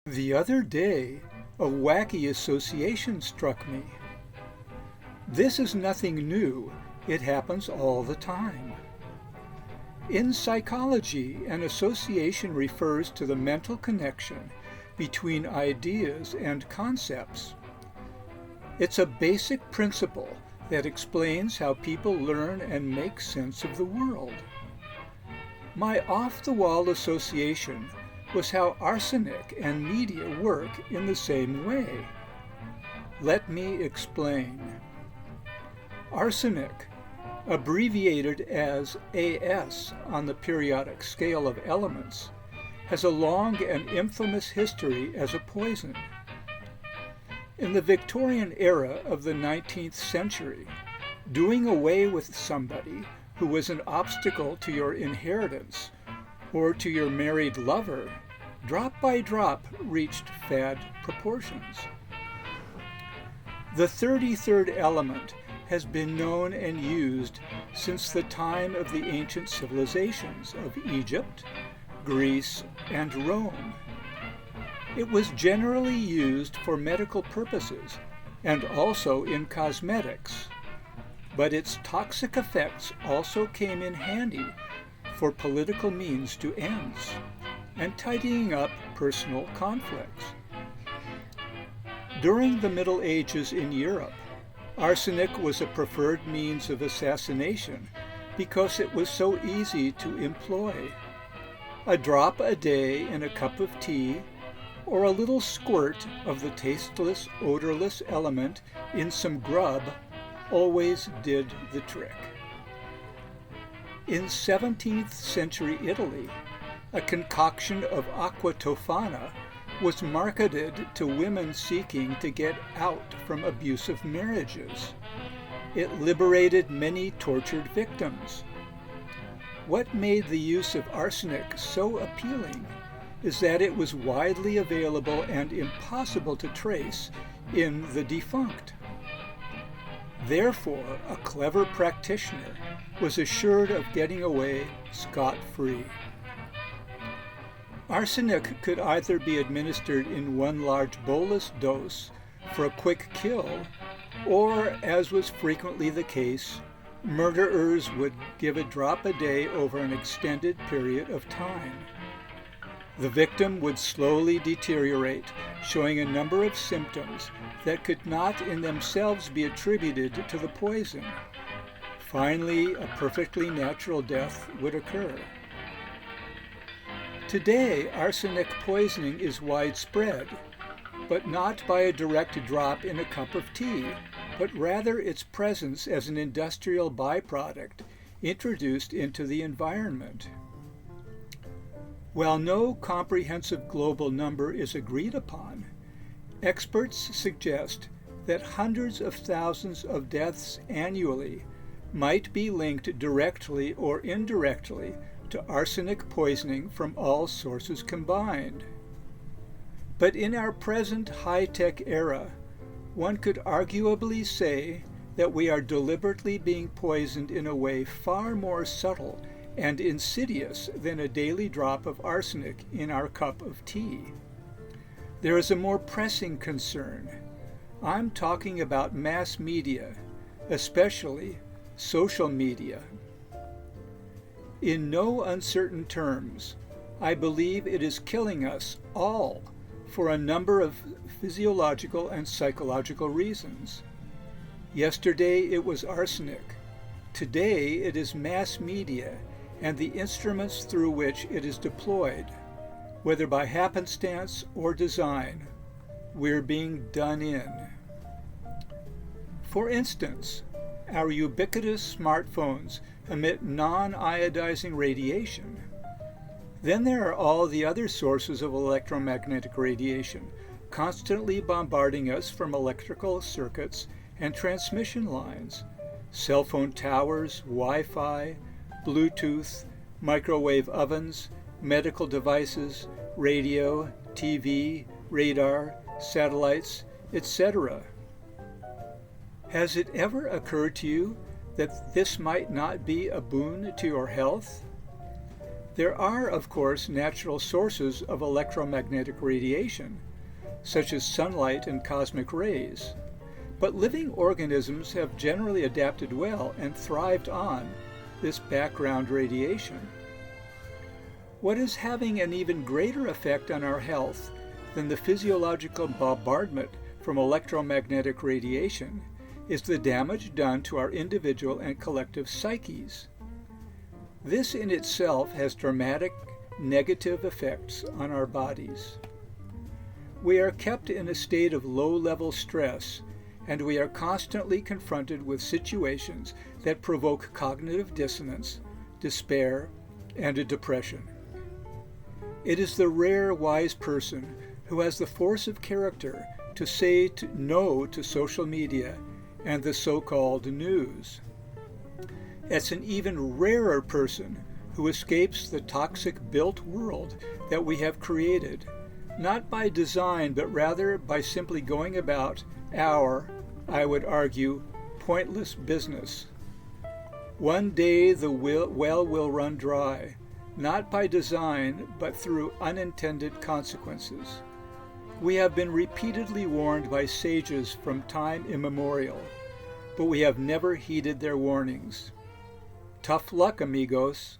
The other day, a wacky association struck me. This is nothing new. It happens all the time. In psychology, an association refers to the mental connection between ideas and concepts. It's a basic principle that explains how people learn and make sense of the world. My off-the-wall association was how arsenic and media work in the same way. Let me explain. Arsenic, abbreviated as As on the periodic scale of elements, has a long and infamous history as a poison. In the Victorian era of the 19th century, doing away with somebody who was an obstacle to your inheritance or to your married lover, drop by drop reached fad proportions. The 33rd element has been known and used since the time of the ancient civilizations of Egypt, Greece, and Rome. It was generally used for medical purposes and also in cosmetics, but its toxic effects also came in handy for political means to ends and tidying up personal conflicts. During the Middle Ages in Europe, arsenic was a preferred means of assassination because it was so easy to employ. A drop a day in a cup of tea, or a little squirt of the tasteless, odorless element in some grub always did the trick. In 17th century Italy, a concoction of aqua tofana was marketed to women seeking to get out from abusive marriages. It liberated many tortured victims. What made the use of arsenic so appealing is that it was widely available and impossible to trace in the defunct. Therefore, a clever practitioner was assured of getting away scot-free. Arsenic could either be administered in one large bolus dose for a quick kill, or, as was frequently the case, murderers would give a drop a day over an extended period of time. The victim would slowly deteriorate, showing a number of symptoms that could not in themselves be attributed to the poison. Finally, a perfectly natural death would occur. Today, arsenic poisoning is widespread, but not by a direct drop in a cup of tea, but rather its presence as an industrial byproduct introduced into the environment. While no comprehensive global number is agreed upon, experts suggest that hundreds of thousands of deaths annually might be linked directly or indirectly to arsenic poisoning from all sources combined. But in our present high-tech era, one could arguably say that we are deliberately being poisoned in a way far more subtle and insidious than a daily drop of arsenic in our cup of tea. There is a more pressing concern. I'm talking about mass media, especially social media. In no uncertain terms, I believe it is killing us all for a number of physiological and psychological reasons. Yesterday it was arsenic. Today it is mass media and the instruments through which it is deployed. Whether by happenstance or design, we're being done in. For instance, our ubiquitous smartphones emit non-iodizing radiation. Then there are all the other sources of electromagnetic radiation, constantly bombarding us from electrical circuits and transmission lines, cell phone towers, Wi-Fi, Bluetooth, microwave ovens, medical devices, radio, TV, radar, satellites, etc. Has it ever occurred to you that this might not be a boon to your health? There are, of course, natural sources of electromagnetic radiation, such as sunlight and cosmic rays, but living organisms have generally adapted well and thrived on this background radiation. What is having an even greater effect on our health than the physiological bombardment from electromagnetic radiation is the damage done to our individual and collective psyches. This in itself has dramatic negative effects on our bodies. We are kept in a state of low-level stress, and we are constantly confronted with situations that provoke cognitive dissonance, despair, and a depression. It is the rare wise person who has the force of character to say no to social media and the so-called news. It's an even rarer person who escapes the toxic built world that we have created, not by design, but rather by simply going about our, I would argue, pointless business. One day the well will run dry, not by design, but through unintended consequences. We have been repeatedly warned by sages from time immemorial, but we have never heeded their warnings. Tough luck, amigos.